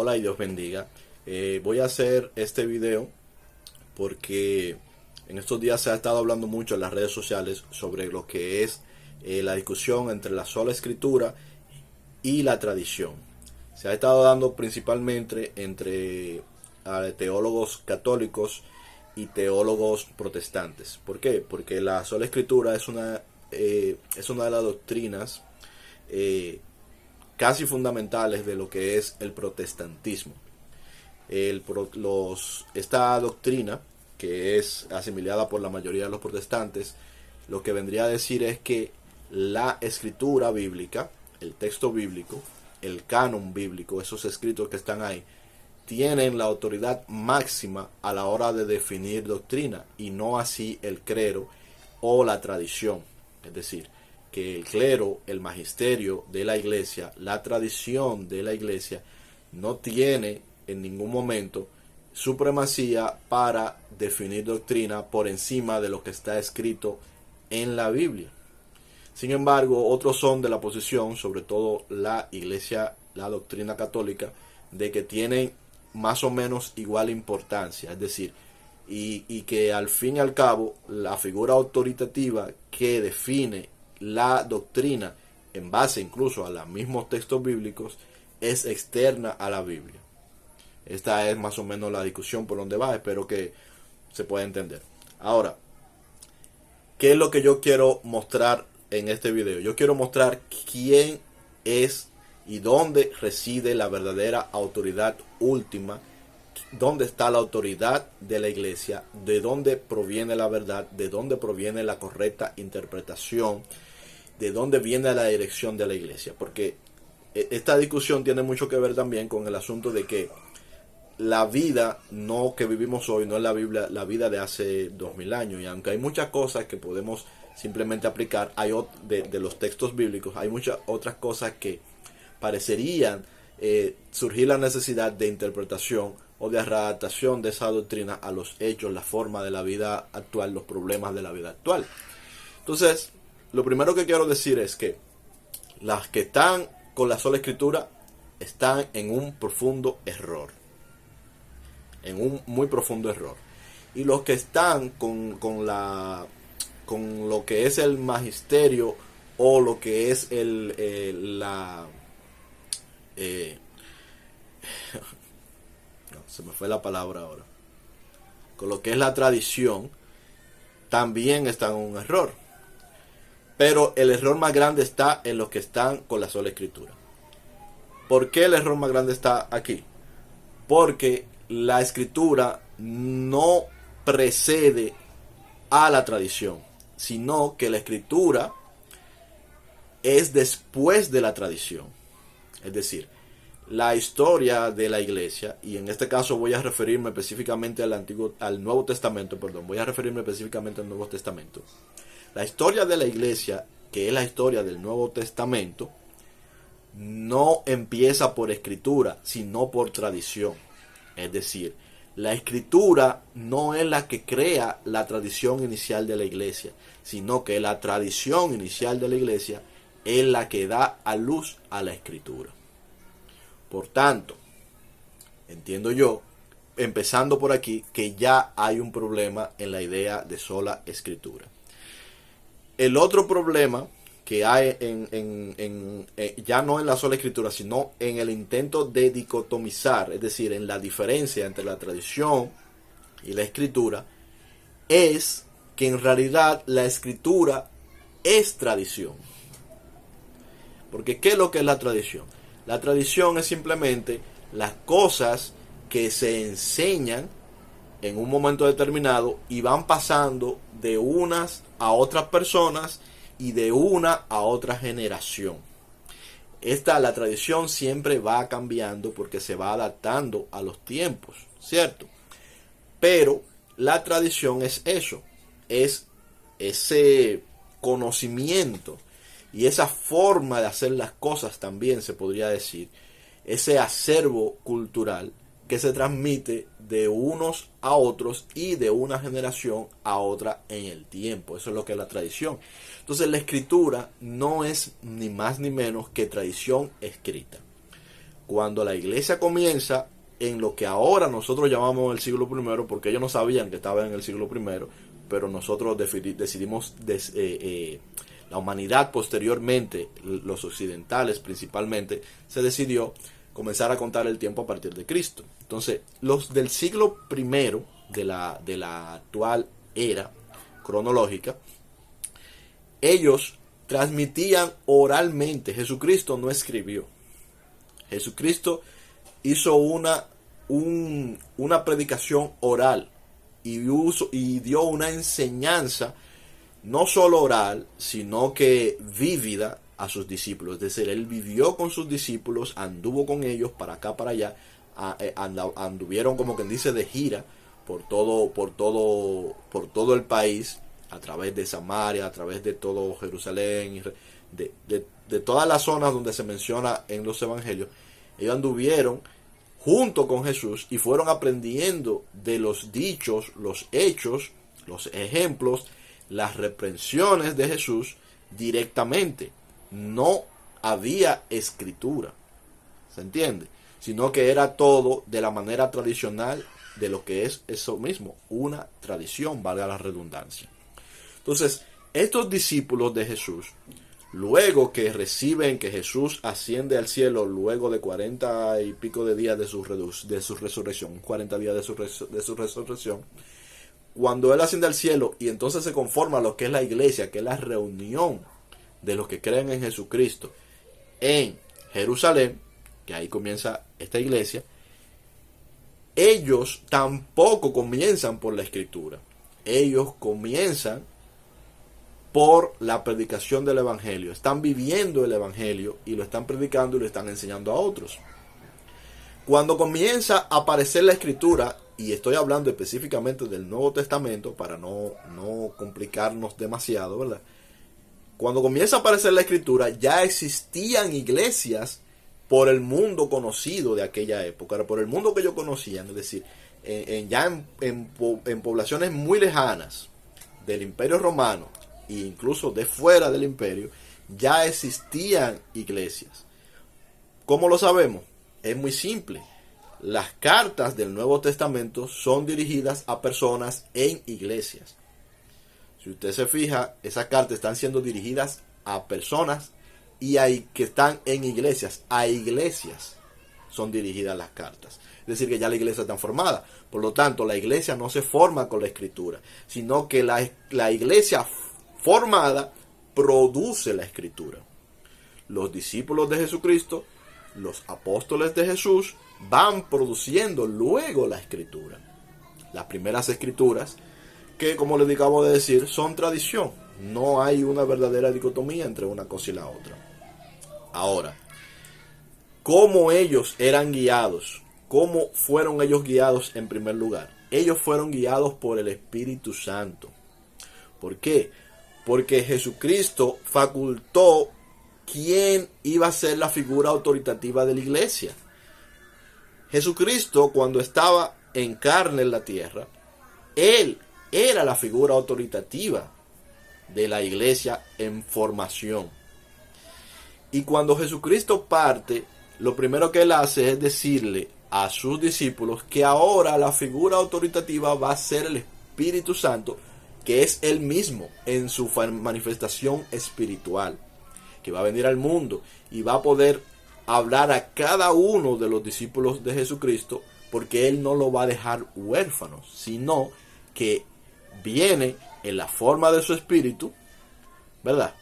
Hola y Dios bendiga. Voy a hacer este video porque en estos días se ha estado hablando mucho en las redes sociales sobre lo que es la discusión entre la sola escritura y la tradición. Se ha estado dando principalmente entre teólogos católicos y teólogos protestantes. ¿Por qué? Porque la sola escritura es una de las doctrinas casi fundamentales de lo que es el protestantismo. Esta doctrina, que es asimilada por la mayoría de los protestantes, lo que vendría a decir es que la escritura bíblica, el texto bíblico, el canon bíblico, esos escritos que están ahí, tienen la autoridad máxima a la hora de definir doctrina, y no así el clero o la tradición. Es decir, que el clero, el magisterio de la iglesia, la tradición de la iglesia, no tiene en ningún momento supremacía para definir doctrina por encima de lo que está escrito en la Biblia. Sin embargo, otros son de la posición, sobre todo la iglesia, la doctrina católica, de que tienen más o menos igual importancia, es decir, y que al fin y al cabo la figura autoritativa que define la doctrina en base incluso a los mismos textos bíblicos es externa a la Biblia. Esta es más o menos la discusión por donde va, espero que se pueda entender. Ahora, ¿qué es lo que yo quiero mostrar en este video? Yo quiero mostrar quién es y dónde reside la verdadera autoridad última, dónde está la autoridad de la iglesia, de dónde proviene la verdad, de dónde proviene la correcta interpretación, de dónde viene la dirección de la iglesia. Porque esta discusión tiene mucho que ver también con el asunto de que la vida no que vivimos hoy no es la vida de hace 2000 años. Y aunque hay muchas cosas que podemos simplemente aplicar de los textos bíblicos, hay muchas otras cosas que parecerían surgir la necesidad de interpretación o de adaptación de esa doctrina a los hechos, la forma de la vida actual, los problemas de la vida actual. Entonces, lo primero que quiero decir es que las que están con la sola escritura están en un profundo error. En un muy profundo error. Y los que están con lo que es el magisterio o lo que es se me fue la palabra ahora. Con lo que es la tradición, también están en un error. Pero el error más grande está en los que están con la sola escritura. ¿Por qué el error más grande está aquí? Porque la escritura no precede a la tradición, sino que la escritura es después de la tradición. Es decir, la historia de la iglesia, y en este caso voy a referirme específicamente al Nuevo Testamento, voy a referirme específicamente al Nuevo Testamento. La historia de la iglesia, que es la historia del Nuevo Testamento, no empieza por escritura, sino por tradición. Es decir, la escritura no es la que crea la tradición inicial de la iglesia, sino que la tradición inicial de la iglesia es la que da a luz a la escritura. Por tanto, entiendo yo, empezando por aquí, que ya hay un problema en la idea de sola escritura. El otro problema que hay ya no en la sola escritura, sino en el intento de dicotomizar, es decir, en la diferencia entre la tradición y la escritura, es que en realidad la escritura es tradición. Porque ¿qué es lo que es la tradición? La tradición es simplemente las cosas que se enseñan en un momento determinado y van pasando de unas a otras personas y de una a otra generación. La tradición siempre va cambiando porque se va adaptando a los tiempos, ¿cierto? Pero la tradición es eso, es ese conocimiento y esa forma de hacer las cosas, también se podría decir, ese acervo cultural que se transmite de unos a otros y de una generación a otra en el tiempo. Eso es lo que es la tradición. Entonces la escritura no es ni más ni menos que tradición escrita. cuando la iglesia comienza en lo que ahora nosotros llamamos el siglo primero, porque ellos no sabían que estaba en el siglo primero, pero nosotros decidimos, la humanidad posteriormente, los occidentales principalmente, se decidió comenzar a contar el tiempo a partir de Cristo. Entonces, los del siglo primero de la actual era cronológica, ellos transmitían oralmente. Jesucristo no escribió. Jesucristo hizo una predicación oral y dio una enseñanza no solo oral, sino que vívida a sus discípulos. Es decir, él vivió con sus discípulos, anduvo con ellos para acá, para allá, anduvieron, como quien dice, de gira por todo el país, a través de Samaria, a través de todo Jerusalén, de todas las zonas donde se menciona en los evangelios. Ellos anduvieron junto con Jesús y fueron aprendiendo de los dichos, los hechos, los ejemplos, las reprensiones de Jesús directamente. No había escritura, ¿se entiende? Sino que era todo de la manera tradicional de lo que es eso mismo, una tradición, valga la redundancia. Entonces, estos discípulos de Jesús, luego que reciben que Jesús asciende al cielo, luego de 40 y pico de días de su resurrección, 40 días de su resurrección, cuando Él asciende al cielo y entonces se conforma lo que es la iglesia, que es la reunión de los que creen en Jesucristo en Jerusalén, que ahí comienza esta iglesia, ellos tampoco comienzan por la escritura. Ellos comienzan por la predicación del evangelio. Están viviendo el evangelio y lo están predicando y lo están enseñando a otros. Cuando comienza a aparecer la escritura, y estoy hablando específicamente del Nuevo Testamento para no complicarnos demasiado, ¿verdad? Cuando comienza a aparecer la escritura, ya existían iglesias por el mundo conocido de aquella época, por el mundo que ellos conocían, es decir, en poblaciones muy lejanas del Imperio Romano e incluso de fuera del imperio, ya existían iglesias. ¿Cómo lo sabemos? Es muy simple. Las cartas del Nuevo Testamento son dirigidas a personas en iglesias. Si usted se fija, esas cartas están siendo dirigidas a personas y que están en iglesias. A iglesias son dirigidas las cartas. Es decir, que ya la iglesia está formada. Por lo tanto, la iglesia no se forma con la escritura, sino que la iglesia formada produce la escritura. Los discípulos de Jesucristo, los apóstoles de Jesús, van produciendo luego la escritura. Las primeras escrituras, que como les acabo de decir, son tradición. No hay una verdadera dicotomía entre una cosa y la otra. Ahora, ¿cómo ellos eran guiados? ¿Cómo fueron ellos guiados en primer lugar? Ellos fueron guiados por el Espíritu Santo. ¿Por qué? Porque Jesucristo facultó quién iba a ser la figura autoritativa de la iglesia. Jesucristo, cuando estaba en carne en la tierra, Él era la figura autoritativa de la iglesia en formación. Y cuando Jesucristo parte, lo primero que Él hace es decirle a sus discípulos que ahora la figura autoritativa va a ser el Espíritu Santo, que es Él mismo en su manifestación espiritual, que va a venir al mundo y va a poder hablar a cada uno de los discípulos de Jesucristo, porque Él no lo va a dejar huérfanos, sino que viene en la forma de su espíritu, ¿verdad?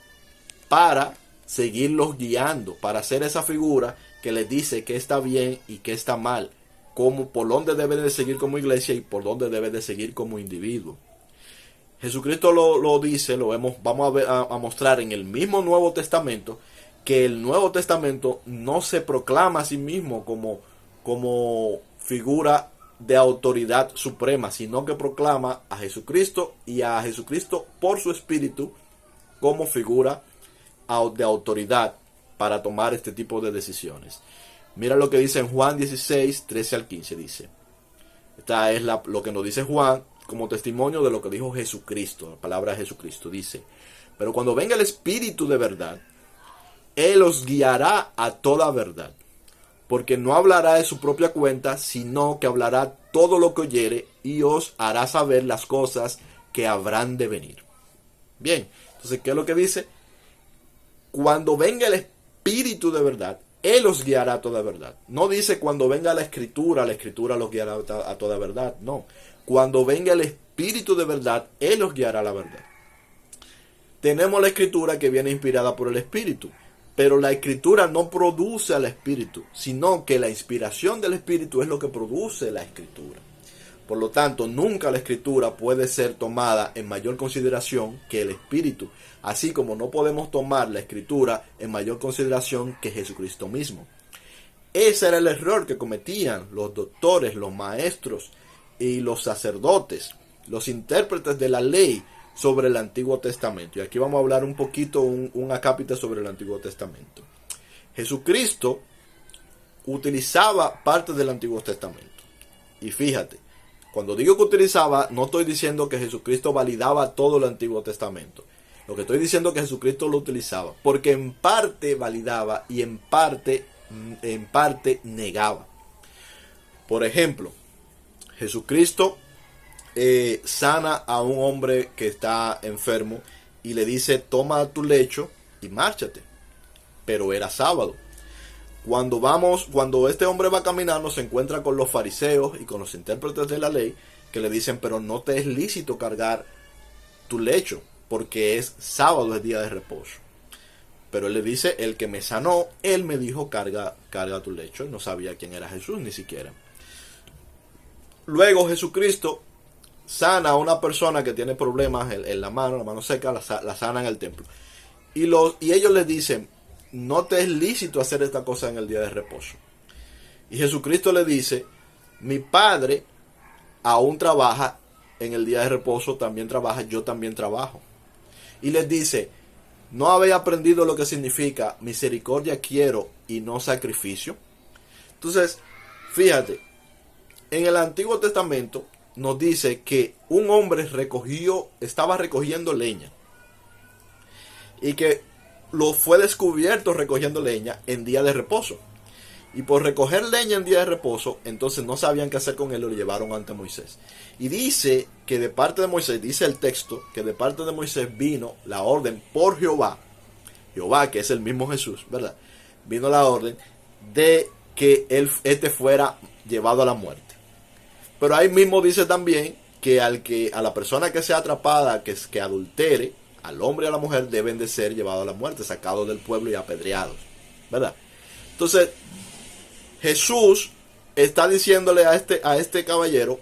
Para seguirlos guiando, para ser esa figura que les dice qué está bien y qué está mal, cómo, por dónde debe de seguir como iglesia y por dónde debe de seguir como individuo. Jesucristo lo dice, vamos a mostrar en el mismo Nuevo Testamento, que el Nuevo Testamento no se proclama a sí mismo como figura de autoridad suprema, sino que proclama a Jesucristo y a Jesucristo por su Espíritu como figura de autoridad para tomar este tipo de decisiones. Mira lo que dice en Juan 16, 13 al 15, dice. Esta es lo que nos dice Juan como testimonio de lo que dijo Jesucristo, la palabra de Jesucristo. Dice, pero cuando venga el Espíritu de verdad, Él os guiará a toda verdad, porque no hablará de su propia cuenta, sino que hablará todo lo que oyere y os hará saber las cosas que habrán de venir. Bien, entonces, ¿qué es lo que dice? Cuando venga el Espíritu de verdad, Él os guiará a toda verdad. No dice cuando venga la Escritura los guiará a toda verdad. No, cuando venga el Espíritu de verdad, Él os guiará a la verdad. Tenemos la Escritura que viene inspirada por el Espíritu, pero la Escritura no produce al Espíritu, sino que la inspiración del Espíritu es lo que produce la Escritura. Por lo tanto, nunca la Escritura puede ser tomada en mayor consideración que el Espíritu, así como no podemos tomar la Escritura en mayor consideración que Jesucristo mismo. Ese era el error que cometían los doctores, los maestros y los sacerdotes, los intérpretes de la ley sobre el Antiguo Testamento. Y aquí vamos a hablar un poquito, un acápite sobre el Antiguo Testamento. Jesucristo utilizaba parte del Antiguo Testamento. Y fíjate, cuando digo que utilizaba, no estoy diciendo que Jesucristo validaba todo el Antiguo Testamento. Lo que estoy diciendo es que Jesucristo lo utilizaba, porque en parte validaba y en parte negaba. Por ejemplo, Jesucristo sana a un hombre que está enfermo y le dice: toma tu lecho y márchate. Pero era sábado. Cuando este hombre va caminando, se encuentra con los fariseos y con los intérpretes de la ley, que le dicen: pero no te es lícito cargar tu lecho, porque es sábado, es día de reposo. Pero él le dice: el que me sanó, él me dijo carga tu lecho. Y no sabía quién era Jesús ni siquiera. Luego Jesucristo sana a una persona que tiene problemas en la mano seca, la sana en el templo. Y ellos le dicen: no te es lícito hacer esta cosa en el día de reposo. Y Jesucristo le dice: mi Padre aún trabaja en el día de reposo, también trabaja, yo también trabajo. Y les dice: ¿no habéis aprendido lo que significa misericordia quiero y no sacrificio? Entonces, fíjate, en el Antiguo Testamento nos dice que un hombre estaba recogiendo leña y que lo fue descubierto recogiendo leña en día de reposo. Y por recoger leña en día de reposo, entonces no sabían qué hacer con él y lo llevaron ante Moisés. Y dice que de parte de Moisés, dice el texto, que de parte de Moisés vino la orden por Jehová, que es el mismo Jesús, ¿verdad? Vino la orden de que este fuera llevado a la muerte. Pero ahí mismo dice también que a la persona que sea atrapada, que adultere, al hombre y a la mujer, deben de ser llevados a la muerte, sacados del pueblo y apedreados, ¿verdad? Entonces, Jesús está diciéndole a este caballero: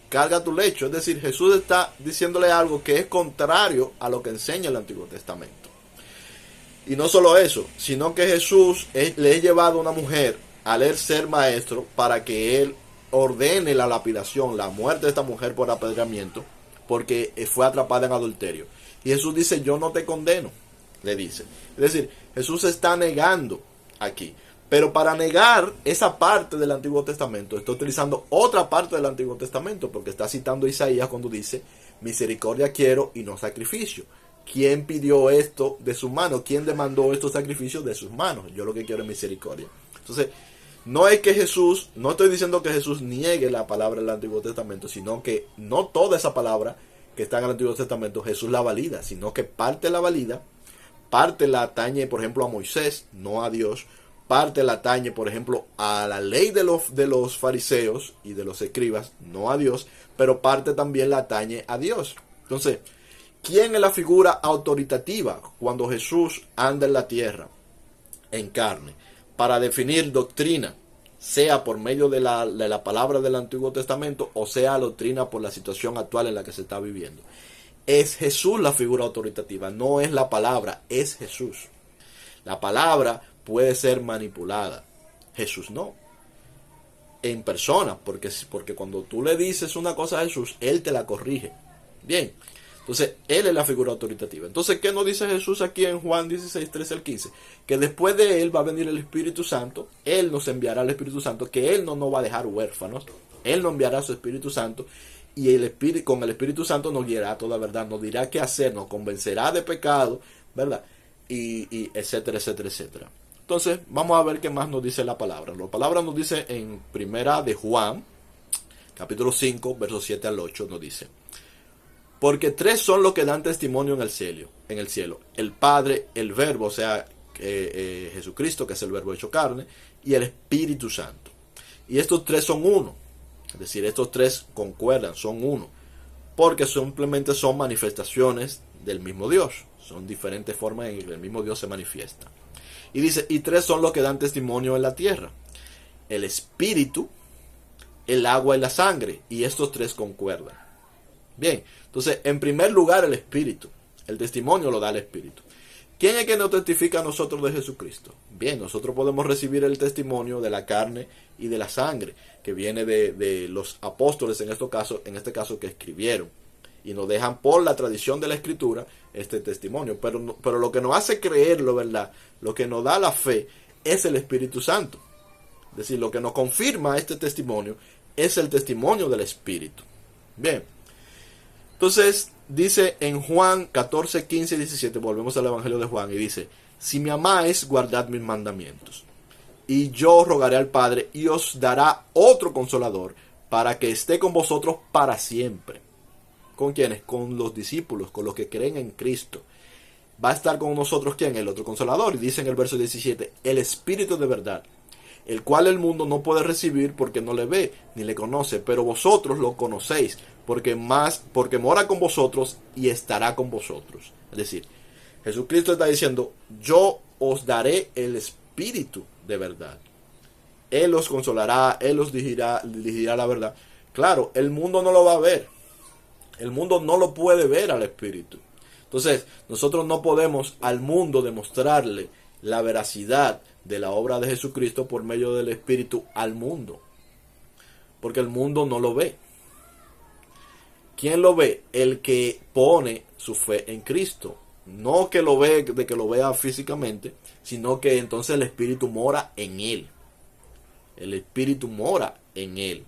carga tu lecho. Es decir, Jesús está diciéndole algo que es contrario a lo que enseña el Antiguo Testamento. Y no solo eso, sino que Jesús le ha llevado a una mujer al él ser maestro para que él ordene la lapidación, la muerte de esta mujer por apedreamiento, porque fue atrapada en adulterio. Y Jesús dice: yo no te condeno, le dice. Es decir, Jesús está negando aquí. Pero para negar esa parte del Antiguo Testamento, está utilizando otra parte del Antiguo Testamento, porque está citando a Isaías cuando dice: misericordia quiero y no sacrificio. ¿Quién pidió esto de sus manos? ¿Quién demandó estos sacrificios de sus manos? Yo lo que quiero es misericordia. Entonces, no estoy diciendo que Jesús niegue la palabra del Antiguo Testamento, sino que no toda esa palabra que está en el Antiguo Testamento Jesús la valida, sino que parte la valida, parte la atañe, por ejemplo, a Moisés, no a Dios, parte la atañe, por ejemplo, a la ley de los fariseos y de los escribas, no a Dios, pero parte también la atañe a Dios. Entonces, ¿quién es la figura autoritativa cuando Jesús anda en la tierra, en carne, para definir doctrina, sea por medio de la palabra del Antiguo Testamento o sea doctrina por la situación actual en la que se está viviendo? Es Jesús la figura autoritativa, no es la palabra, es Jesús. La palabra puede ser manipulada, Jesús no, en persona, porque cuando tú le dices una cosa a Jesús, Él te la corrige. Bien, entonces Él es la figura autoritativa. Entonces, ¿qué nos dice Jesús aquí en Juan 16, 13 al 15? Que después de Él va a venir el Espíritu Santo, Él nos enviará el Espíritu Santo, que Él no nos va a dejar huérfanos, Él nos enviará su Espíritu Santo, y con el Espíritu Santo nos guiará a toda verdad, nos dirá qué hacer, nos convencerá de pecado, ¿verdad? Y etcétera, etcétera, etcétera. Entonces, vamos a ver qué más nos dice la palabra. La palabra nos dice en primera de Juan, capítulo 5, versos 7 al 8, nos dice: porque tres son los que dan testimonio en el cielo. El Padre, el Verbo, o sea, Jesucristo, que es el Verbo hecho carne, y el Espíritu Santo. Y estos tres son uno. Es decir, estos tres concuerdan, son uno. Porque simplemente son manifestaciones del mismo Dios. Son diferentes formas en que el mismo Dios se manifiesta. Y dice, y tres son los que dan testimonio en la tierra: el Espíritu, el agua y la sangre. Y estos tres concuerdan. Bien, entonces, en primer lugar, el Espíritu. El testimonio lo da el Espíritu. ¿Quién es que nos testifica a nosotros de Jesucristo? Bien, nosotros podemos recibir el testimonio de la carne y de la sangre, que viene de los apóstoles en este caso que escribieron. Y nos dejan por la tradición de la Escritura este testimonio. Pero lo que nos hace creerlo, ¿verdad? Lo que nos da la fe es el Espíritu Santo. Es decir, lo que nos confirma este testimonio es el testimonio del Espíritu. Bien. Entonces, dice en Juan 14, 15 y 17, volvemos al Evangelio de Juan, y dice: si me amáis, guardad mis mandamientos. Y yo rogaré al Padre, y os dará otro consolador, para que esté con vosotros para siempre. ¿Con quiénes? Con los discípulos, con los que creen en Cristo. Va a estar con nosotros, ¿quién? El otro consolador. Y dice en el verso 17, el Espíritu de verdad, el cual el mundo no puede recibir porque no le ve ni le conoce, pero vosotros lo conocéis, porque mora con vosotros y estará con vosotros. Es decir, Jesucristo está diciendo: yo os daré el Espíritu de verdad. Él os consolará, Él os dirigirá la verdad. Claro, el mundo no lo va a ver. El mundo no lo puede ver al Espíritu. Entonces, nosotros no podemos al mundo demostrarle la veracidad de la obra de Jesucristo por medio del Espíritu al mundo, porque el mundo no lo ve. ¿Quién lo ve? El que pone su fe en Cristo. No que lo ve, de que lo vea físicamente, sino que entonces el Espíritu mora en él. El Espíritu mora en él.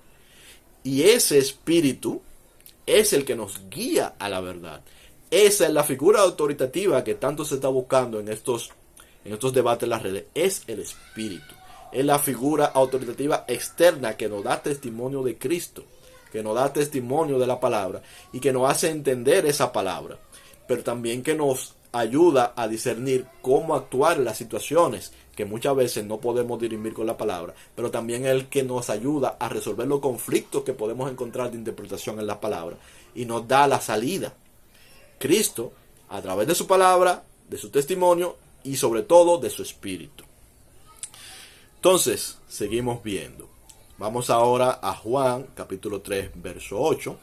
Y ese Espíritu es el que nos guía a la verdad. Esa es la figura autoritativa que tanto se está buscando en estos debates en las redes. Es el Espíritu. Es la figura autoritativa externa que nos da testimonio de Cristo, que nos da testimonio de la palabra y que nos hace entender esa palabra, pero también que nos ayuda a discernir cómo actuar en las situaciones que muchas veces no podemos dirimir con la palabra, pero también el que nos ayuda a resolver los conflictos que podemos encontrar de interpretación en la palabra y nos da la salida. Cristo, a través de su palabra, de su testimonio y sobre todo de su Espíritu. Entonces, seguimos viendo. Vamos ahora a Juan, capítulo 3, verso 8,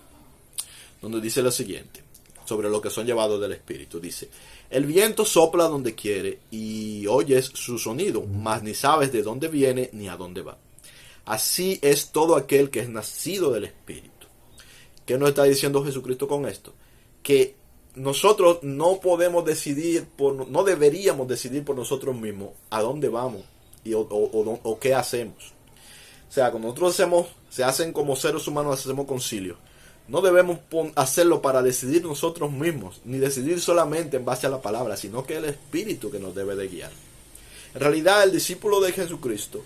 donde dice lo siguiente, sobre lo que son llevados del Espíritu. Dice: el viento sopla donde quiere y oyes su sonido, mas ni sabes de dónde viene ni a dónde va. Así es todo aquel que es nacido del Espíritu. ¿Qué nos está diciendo Jesucristo con esto? Que nosotros no podemos decidir, no deberíamos decidir por nosotros mismos a dónde vamos o qué hacemos. O sea, cuando nosotros se hacen como seres humanos, hacemos concilio. No debemos hacerlo para decidir nosotros mismos, ni decidir solamente en base a la palabra, sino que es el Espíritu que nos debe de guiar. En realidad, el discípulo de Jesucristo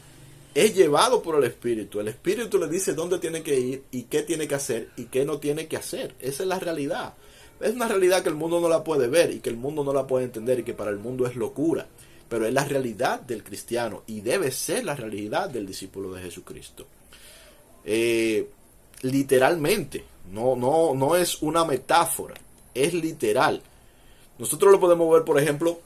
es llevado por el Espíritu. El Espíritu le dice dónde tiene que ir y qué tiene que hacer y qué no tiene que hacer. Esa es la realidad. Es una realidad que el mundo no la puede ver y que el mundo no la puede entender y que para el mundo es locura. Pero es la realidad del cristiano y debe ser la realidad del discípulo de Jesucristo. Literalmente, no es una metáfora, es literal. Nosotros lo podemos ver, por ejemplo,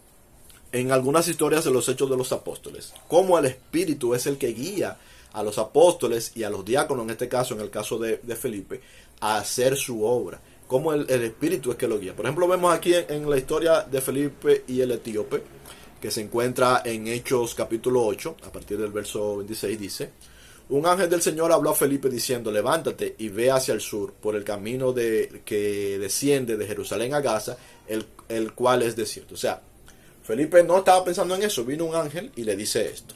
en algunas historias de los Hechos de los Apóstoles, cómo el Espíritu es el que guía a los apóstoles y a los diáconos, en este caso, en el caso de Felipe, a hacer su obra. Cómo el Espíritu es que lo guía. Por ejemplo, vemos aquí en la historia de Felipe y el etíope, que se encuentra en Hechos capítulo 8, a partir del verso 26, dice: un ángel del Señor habló a Felipe diciendo: levántate y ve hacia el sur, por el camino que desciende de Jerusalén a Gaza, el cual es desierto. O sea, Felipe no estaba pensando en eso, vino un ángel y le dice esto.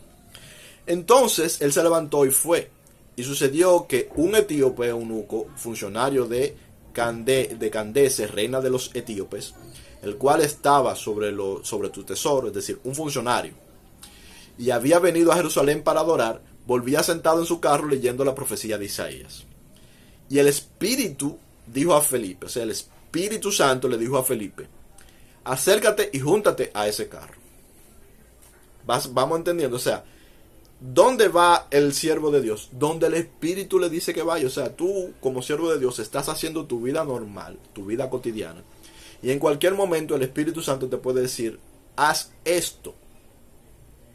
Entonces él se levantó y fue. Y sucedió que un etíope eunuco, funcionario de Candace, reina de los etíopes, el cual estaba sobre tu tesoro, es decir, un funcionario, y había venido a Jerusalén para adorar, volvía sentado en su carro leyendo la profecía de Isaías. Y el Espíritu dijo a Felipe, o sea, el Espíritu Santo le dijo a Felipe, acércate y júntate a ese carro. Vamos entendiendo, o sea, ¿dónde va el siervo de Dios? Donde el Espíritu le dice que vaya. O sea, tú como siervo de Dios estás haciendo tu vida normal, tu vida cotidiana. Y en cualquier momento el Espíritu Santo te puede decir, haz esto.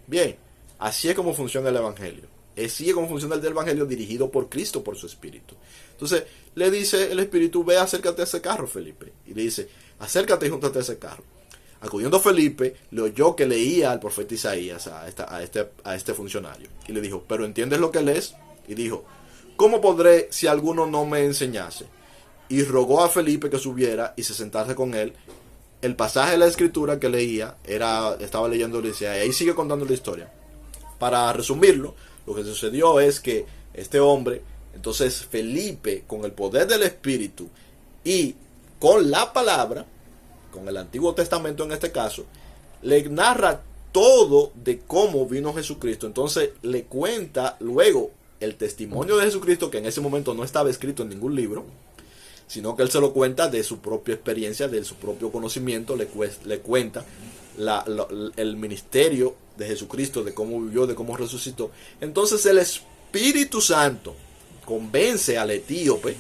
Bien, así es como funciona el Evangelio. Así es como funciona el Evangelio dirigido por Cristo, por su Espíritu. Entonces, le dice el Espíritu, ve, acércate a ese carro, Felipe. Y le dice, acércate y júntate a ese carro. Acudiendo Felipe, le oyó que leía al profeta Isaías a este funcionario. Y le dijo, ¿pero entiendes lo que lees? Y dijo, ¿cómo podré si alguno no me enseñase? Y rogó a Felipe que subiera y se sentase con él. El pasaje de la escritura que leía, estaba leyendo Isaías, y ahí sigue contando la historia. Para resumirlo, lo que sucedió es que este hombre, entonces Felipe, con el poder del Espíritu y con la palabra, con el Antiguo Testamento en este caso, le narra todo de cómo vino Jesucristo. Entonces le cuenta luego el testimonio de Jesucristo, que en ese momento no estaba escrito en ningún libro, sino que él se lo cuenta de su propia experiencia, de su propio conocimiento, le cuenta el ministerio de Jesucristo, de cómo vivió, de cómo resucitó. Entonces el Espíritu Santo convence al etíope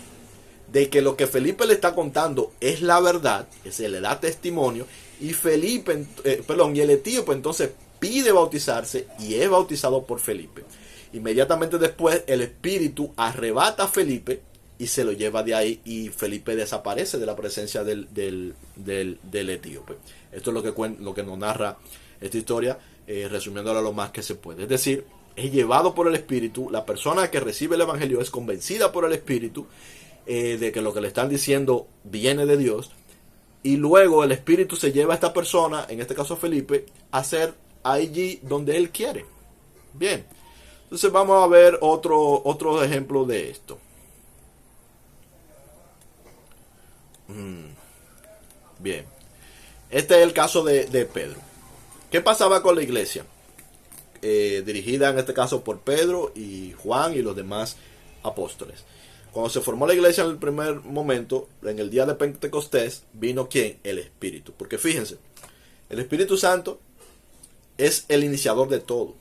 de que lo que Felipe le está contando es la verdad, que se le da testimonio, y el etíope entonces pide bautizarse y es bautizado por Felipe. Inmediatamente después el Espíritu arrebata a Felipe y se lo lleva de ahí, y Felipe desaparece de la presencia del etíope. Esto es lo que nos narra esta historia, resumiéndola lo más que se puede. Es decir, es llevado por el Espíritu, la persona que recibe el Evangelio es convencida por el Espíritu de que lo que le están diciendo viene de Dios, y luego el Espíritu se lleva a esta persona, en este caso Felipe, a hacer allí donde él quiere. Bien, entonces vamos a ver otro ejemplo de esto. Bien, este es el caso de Pedro. ¿Qué pasaba con la iglesia? Dirigida en este caso por Pedro y Juan y los demás apóstoles. Cuando se formó la iglesia en el primer momento, en el día de Pentecostés, vino ¿quién? El Espíritu. Porque fíjense, el Espíritu Santo es el iniciador de todo.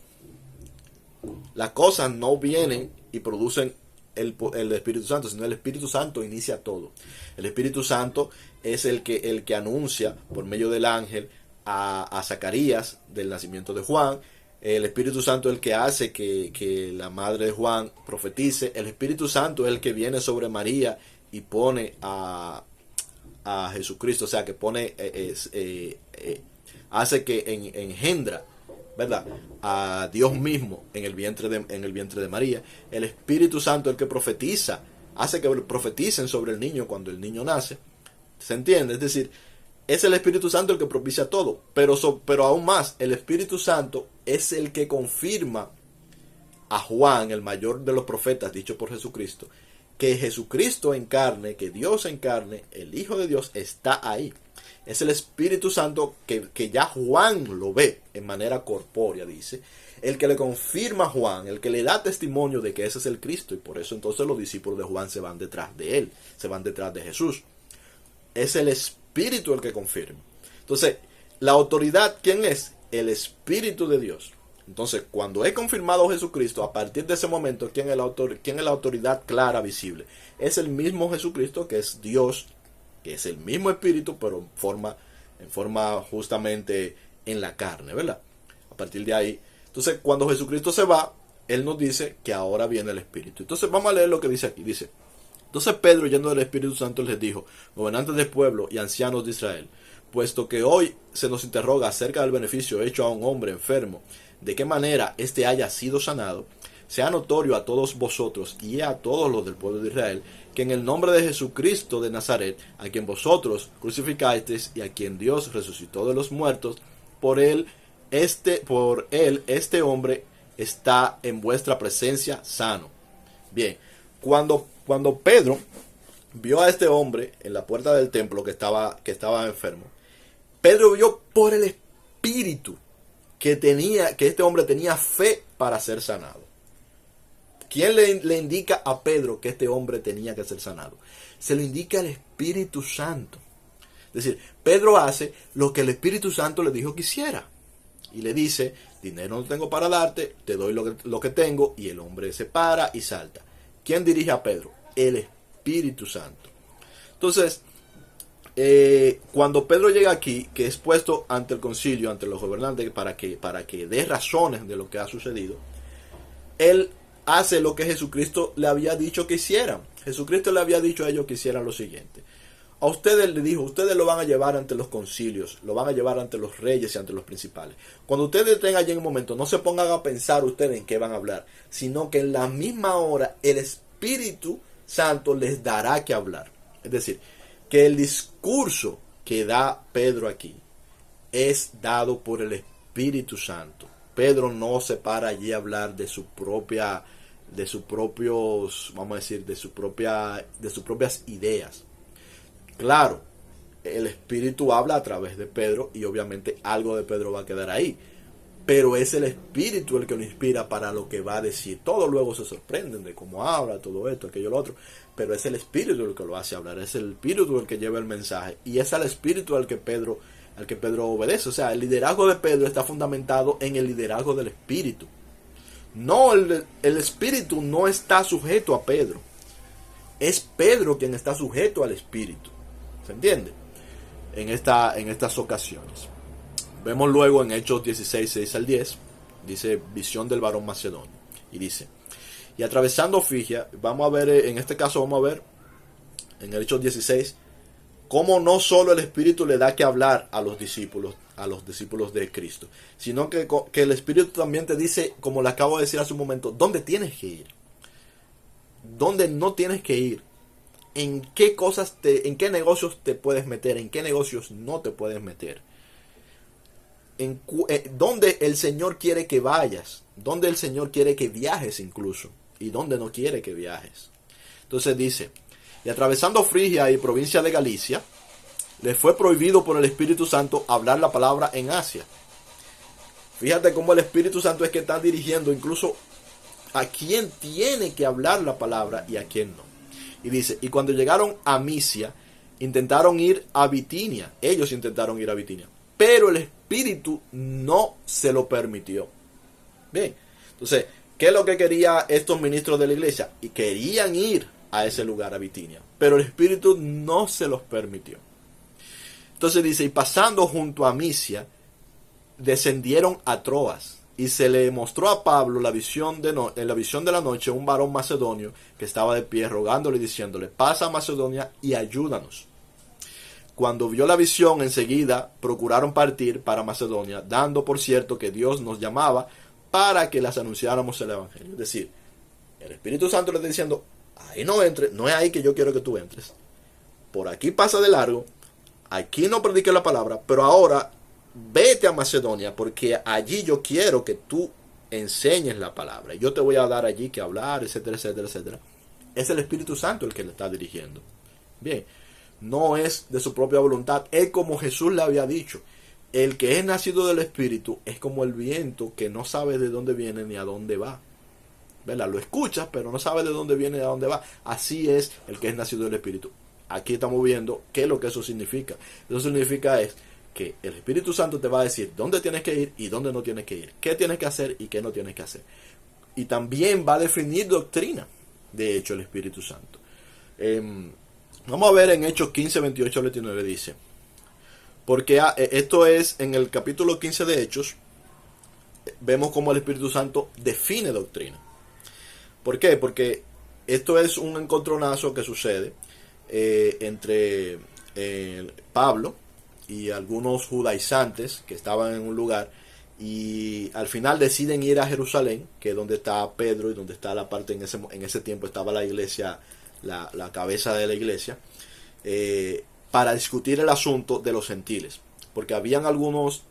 Las cosas no vienen y producen el Espíritu Santo, sino el Espíritu Santo inicia todo. El Espíritu Santo es el que anuncia por medio del ángel a Zacarías del nacimiento de Juan. El Espíritu Santo es el que hace que la madre de Juan profetice. El Espíritu Santo es el que viene sobre María y pone a Jesucristo, o sea, que pone, hace que engendra, ¿verdad?, a Dios mismo en el vientre de María. El Espíritu Santo es el que profetiza, hace que profeticen sobre el niño cuando el niño nace. ¿Se entiende? Es decir, es el Espíritu Santo el que propicia todo, pero aún más, el Espíritu Santo es el que confirma a Juan, el mayor de los profetas, dicho por Jesucristo, que Jesucristo en carne, que Dios en carne, el Hijo de Dios, está ahí. Es el Espíritu Santo que ya Juan lo ve en manera corpórea, dice, el que le confirma a Juan, el que le da testimonio de que ese es el Cristo, y por eso entonces los discípulos de Juan se van detrás de él, se van detrás de Jesús. Es el Espíritu el que confirma. Entonces, la autoridad, ¿quién es? El Espíritu de Dios. Entonces, cuando es confirmado Jesucristo, a partir de ese momento, ¿quién es la autoridad clara, visible? Es el mismo Jesucristo, que es Dios, que es el mismo Espíritu, pero en forma justamente en la carne, ¿verdad? A partir de ahí. Entonces, cuando Jesucristo se va, Él nos dice que ahora viene el Espíritu. Entonces, vamos a leer lo que dice aquí. Dice: entonces Pedro, lleno del Espíritu Santo, les dijo: gobernantes del pueblo y ancianos de Israel, puesto que hoy se nos interroga acerca del beneficio hecho a un hombre enfermo, de qué manera éste haya sido sanado, sea notorio a todos vosotros y a todos los del pueblo de Israel, que en el nombre de Jesucristo de Nazaret, a quien vosotros crucificasteis y a quien Dios resucitó de los muertos, por él este hombre está en vuestra presencia sano. Bien, cuando Pedro vio a este hombre en la puerta del templo que estaba enfermo, Pedro vio por el Espíritu que este hombre tenía fe para ser sanado. ¿Quién le indica a Pedro que este hombre tenía que ser sanado? Se lo indica el Espíritu Santo. Es decir, Pedro hace lo que el Espíritu Santo le dijo que hiciera. Y le dice, dinero no tengo para darte, te doy lo que tengo. Y el hombre se para y salta. ¿Quién dirige a Pedro? El Espíritu Santo. Entonces, cuando Pedro llega aquí, que es puesto ante el concilio, ante los gobernantes, para que dé razones de lo que ha sucedido, él hace lo que Jesucristo le había dicho que hicieran. Jesucristo le había dicho a ellos que hicieran lo siguiente. A ustedes le dijo, ustedes lo van a llevar ante los concilios, lo van a llevar ante los reyes y ante los principales. Cuando ustedes estén allí en un momento, no se pongan a pensar ustedes en qué van a hablar, sino que en la misma hora el Espíritu Santo les dará que hablar. Es decir, que el discurso que da Pedro aquí es dado por el Espíritu Santo. Pedro no se para allí a hablar de sus propias ideas. Claro, el Espíritu habla a través de Pedro y obviamente algo de Pedro va a quedar ahí. Pero es el Espíritu el que lo inspira para lo que va a decir. Todos luego se sorprenden de cómo habla, todo esto, aquello, lo otro. Pero es el Espíritu el que lo hace hablar. Es el Espíritu el que lleva el mensaje. Y es al Espíritu al que Pedro obedece. O sea, el liderazgo de Pedro está fundamentado en el liderazgo del Espíritu. No, el Espíritu no está sujeto a Pedro. Es Pedro quien está sujeto al Espíritu. ¿Se entiende? En estas ocasiones. Vemos luego en Hechos 16, 6 al 10, dice visión del varón macedonio. Y dice, y atravesando Frigia, vamos a ver, en este caso vamos a ver, en el Hechos 16, cómo no solo el Espíritu le da que hablar a los discípulos de Cristo, sino que el Espíritu también te dice, como le acabo de decir hace un momento, dónde tienes que ir, dónde no tienes que ir, en qué negocios te puedes meter, en qué negocios no te puedes meter. Donde el Señor quiere que vayas, donde el Señor quiere que viajes incluso, y donde no quiere que viajes. Entonces dice, y atravesando Frigia y provincia de Galicia, les fue prohibido por el Espíritu Santo hablar la palabra en Asia. Fíjate cómo el Espíritu Santo es que está dirigiendo incluso a quién tiene que hablar la palabra y a quién no. Y dice, y cuando llegaron a Misia, intentaron ir a Bitinia, ellos intentaron ir a Bitinia, pero el Espíritu no se lo permitió. Bien, entonces, ¿qué es lo que querían estos ministros de la iglesia? Y querían ir a ese lugar, a Bitinia, pero el Espíritu no se los permitió. Entonces dice, y pasando junto a Misia, descendieron a Troas, y se le mostró a Pablo en la visión de la noche un varón macedonio que estaba de pie rogándole y diciéndole, pasa a Macedonia y ayúdanos. Cuando vio la visión, enseguida procuraron partir para Macedonia, dando por cierto que Dios nos llamaba para que les anunciáramos el Evangelio. Es decir, el Espíritu Santo le está diciendo, ahí no entres, no es ahí que yo quiero que tú entres. Por aquí pasa de largo, aquí no prediques la palabra, pero ahora vete a Macedonia, porque allí yo quiero que tú enseñes la palabra. Yo te voy a dar allí que hablar, etcétera, etcétera, etcétera. Es el Espíritu Santo el que le está dirigiendo. Bien. No es de su propia voluntad, es como Jesús le había dicho. El que es nacido del Espíritu es como el viento que no sabe de dónde viene ni a dónde va. ¿Verdad? Lo escuchas, pero no sabe de dónde viene ni a dónde va. Así es el que es nacido del Espíritu. Aquí estamos viendo qué es lo que eso significa. Eso significa es que el Espíritu Santo te va a decir dónde tienes que ir y dónde no tienes que ir. Qué tienes que hacer y qué no tienes que hacer. Y también va a definir doctrina, de hecho, el Espíritu Santo. Vamos a ver en Hechos 15, 28 al 29 dice, porque esto es en el capítulo 15 de Hechos, vemos cómo el Espíritu Santo define doctrina. ¿Por qué? Porque esto es un encontronazo que sucede entre Pablo y algunos judaizantes que estaban en un lugar y al final deciden ir a Jerusalén, que es donde está Pedro y donde está la parte en ese tiempo estaba la iglesia, la cabeza de la iglesia, para discutir el asunto de los gentiles, porque habían algunos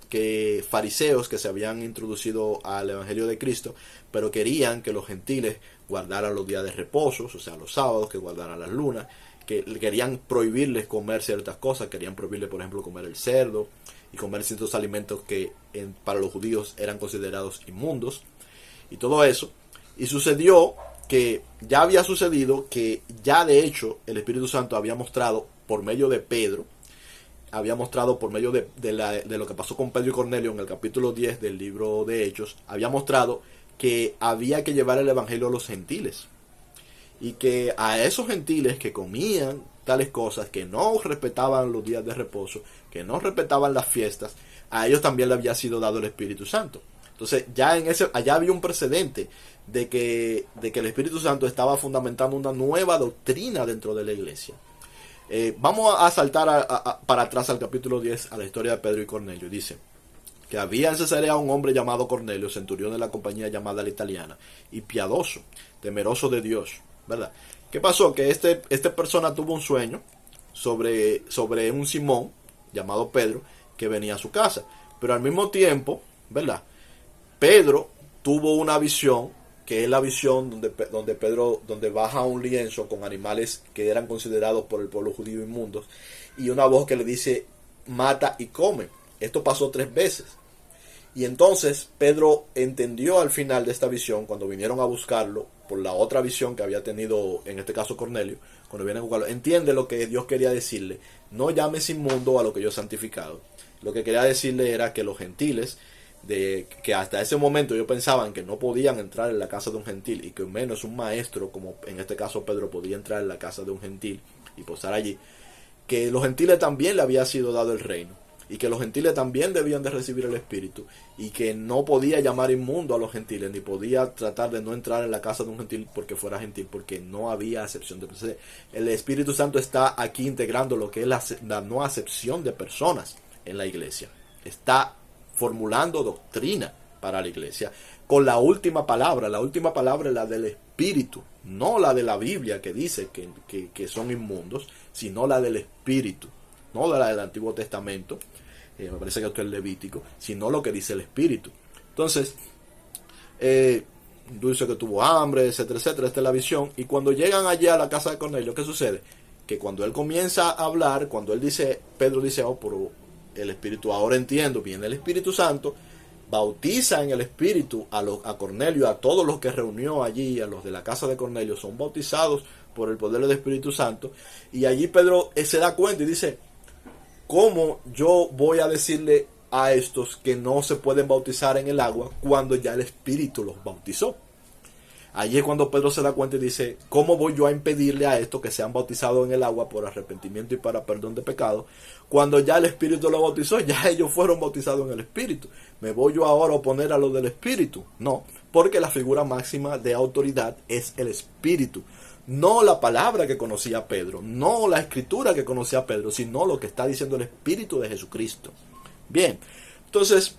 fariseos que se habían introducido al Evangelio de Cristo, pero querían que los gentiles guardaran los días de reposo, o sea, los sábados, que guardaran las lunas, que querían prohibirles comer ciertas cosas, querían prohibirles, por ejemplo, comer el cerdo, y comer ciertos alimentos que para los judíos eran considerados inmundos y todo eso. Y sucedió que ya había sucedido que ya de hecho el Espíritu Santo había mostrado por medio de Pedro, había mostrado por medio de lo que pasó con Pedro y Cornelio en el capítulo 10 del libro de Hechos, había mostrado que había que llevar el evangelio a los gentiles. Y que a esos gentiles que comían tales cosas, que no respetaban los días de reposo, que no respetaban las fiestas, a ellos también le había sido dado el Espíritu Santo. Entonces ya allá había un precedente de que el Espíritu Santo estaba fundamentando una nueva doctrina dentro de la iglesia. Vamos a saltar para atrás al capítulo 10, a la historia de Pedro y Cornelio. Dice que había en Cesarea un hombre llamado Cornelio, centurión de la compañía llamada la Italiana, y piadoso, temeroso de Dios, ¿verdad? ¿Qué pasó? Que esta persona tuvo un sueño sobre un Simón llamado Pedro que venía a su casa, pero al mismo tiempo, ¿verdad? Pedro tuvo una visión, que es la visión donde baja un lienzo con animales que eran considerados por el pueblo judío inmundos, y una voz que le dice mata y come. Esto pasó 3 veces. Y entonces Pedro entendió al final de esta visión, cuando vinieron a buscarlo por la otra visión que había tenido, en este caso Cornelio, cuando vienen a buscarlo, entiende lo que Dios quería decirle: no llames inmundo a lo que yo he santificado. Lo que quería decirle era que los gentiles, que hasta ese momento ellos pensaban que no podían entrar en la casa de un gentil, y que menos un maestro, como en este caso Pedro, podía entrar en la casa de un gentil y posar allí, que los gentiles también le había sido dado el reino, y que los gentiles también debían de recibir el Espíritu, y que no podía llamar inmundo a los gentiles, ni podía tratar de no entrar en la casa de un gentil porque fuera gentil, porque no había acepción de personas. El Espíritu Santo está aquí integrando lo que es la no acepción de personas en la iglesia. Está formulando doctrina para la iglesia con la última palabra. La última palabra es la del Espíritu, no la de la Biblia que dice que son inmundos, sino la del Espíritu, no la del Antiguo Testamento, me parece que esto es Levítico, sino lo que dice el Espíritu. Entonces, dice que tuvo hambre, etcétera, etcétera. Esta es la visión. Y cuando llegan allí a la casa de Cornelio, ¿qué sucede? Que cuando él comienza a hablar, cuando él dice, Pedro dice, oh, pero el Espíritu, ahora entiendo, viene el Espíritu Santo, bautiza en el Espíritu a Cornelio, a todos los que reunió allí, a los de la casa de Cornelio, son bautizados por el poder del Espíritu Santo. Y allí Pedro se da cuenta y dice: ¿cómo yo voy a decirle a estos que no se pueden bautizar en el agua cuando ya el Espíritu los bautizó? Allí es cuando Pedro se da cuenta y dice: ¿cómo voy yo a impedirle a estos que sean bautizados en el agua por arrepentimiento y para perdón de pecado, cuando ya el Espíritu los bautizó? Ya ellos fueron bautizados en el Espíritu. ¿Me voy yo ahora a oponer a lo del Espíritu? No, porque la figura máxima de autoridad es el Espíritu. No la palabra que conocía Pedro, no la escritura que conocía Pedro, sino lo que está diciendo el Espíritu de Jesucristo. Bien, entonces,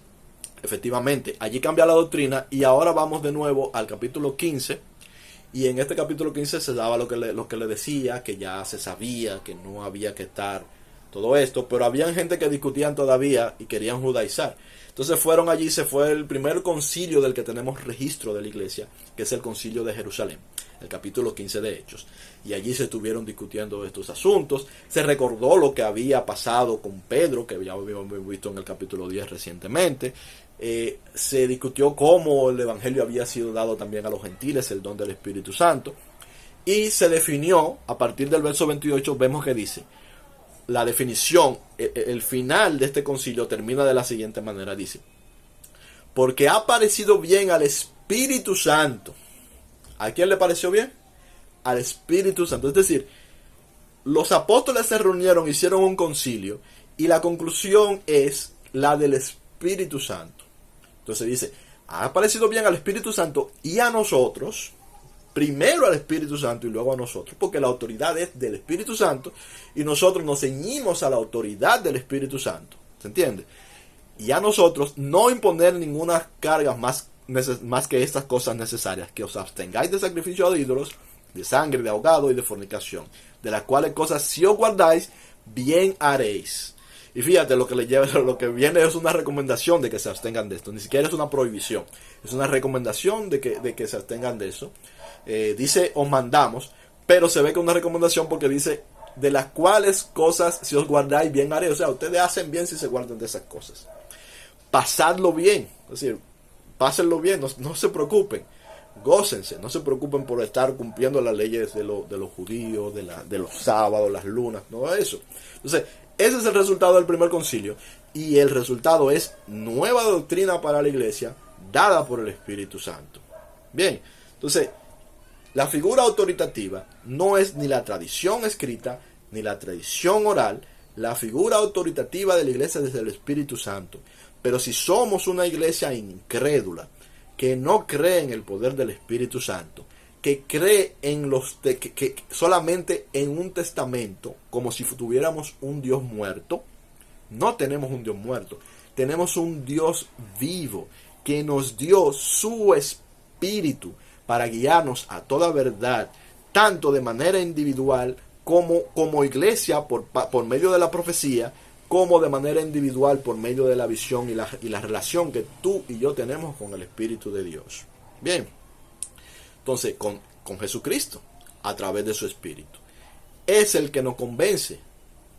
efectivamente, allí cambia la doctrina, y ahora vamos de nuevo al capítulo 15, y en este capítulo 15 se daba lo que le decía, que ya se sabía que no había que estar todo esto, pero había gente que discutían todavía y querían judaizar. Entonces fueron allí, se fue el primer concilio del que tenemos registro de la iglesia, que es el concilio de Jerusalén, el capítulo 15 de Hechos, y allí se estuvieron discutiendo estos asuntos. Se recordó lo que había pasado con Pedro, que ya habíamos visto en el capítulo 10 recientemente. Se discutió cómo el evangelio había sido dado también a los gentiles, el don del Espíritu Santo, y se definió, a partir del verso 28, vemos que dice, la definición, el final de este concilio termina de la siguiente manera, dice: porque ha parecido bien al Espíritu Santo. ¿A quién le pareció bien? Al Espíritu Santo. Es decir, los apóstoles se reunieron, hicieron un concilio, y la conclusión es la del Espíritu Santo. Entonces dice: ha parecido bien al Espíritu Santo y a nosotros, primero al Espíritu Santo y luego a nosotros, porque la autoridad es del Espíritu Santo y nosotros nos ceñimos a la autoridad del Espíritu Santo. ¿Se entiende? Y a nosotros no imponer ninguna carga más que estas cosas necesarias, que os abstengáis de sacrificio a ídolos, de sangre, de ahogado y de fornicación, de las cuales cosas si os guardáis, bien haréis. Y fíjate, lo que viene es una recomendación de que se abstengan de esto, ni siquiera es una prohibición, es una recomendación de que se abstengan de eso. Dice os mandamos, pero se ve que es una recomendación porque dice de las cuales cosas si os guardáis bien haréis. O sea, ustedes hacen bien si se guardan de esas cosas. Pasadlo bien, es decir, pásenlo bien, no se preocupen, gócense, no se preocupen por estar cumpliendo las leyes de los judíos, de los sábados, las lunas, no eso. Entonces, ese es el resultado del primer concilio, y el resultado es nueva doctrina para la iglesia dada por el Espíritu Santo. Bien, entonces, la figura autoritativa no es ni la tradición escrita ni la tradición oral. La figura autoritativa de la iglesia es el Espíritu Santo. Pero si somos una iglesia incrédula, que no cree en el poder del Espíritu Santo, que cree en que solamente en un testamento, como si tuviéramos un Dios muerto, no tenemos un Dios muerto, tenemos un Dios vivo que nos dio su Espíritu para guiarnos a toda verdad, tanto de manera individual como iglesia por medio de la profecía, como de manera individual por medio de la visión y la relación que tú y yo tenemos con el Espíritu de Dios. Bien, entonces con Jesucristo, a través de su Espíritu, es el que nos convence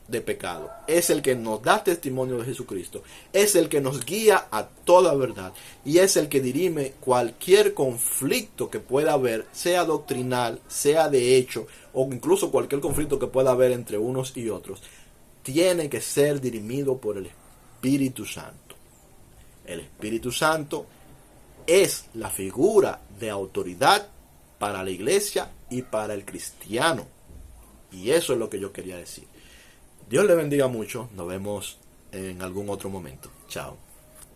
de pecado, es el que nos da testimonio de Jesucristo, es el que nos guía a toda verdad y es el que dirime cualquier conflicto que pueda haber, sea doctrinal, sea de hecho o incluso cualquier conflicto que pueda haber entre unos y otros. Tiene que ser dirimido por el Espíritu Santo. El Espíritu Santo es la figura de autoridad para la iglesia y para el cristiano. Y eso es lo que yo quería decir. Dios le bendiga mucho. Nos vemos en algún otro momento. Chao.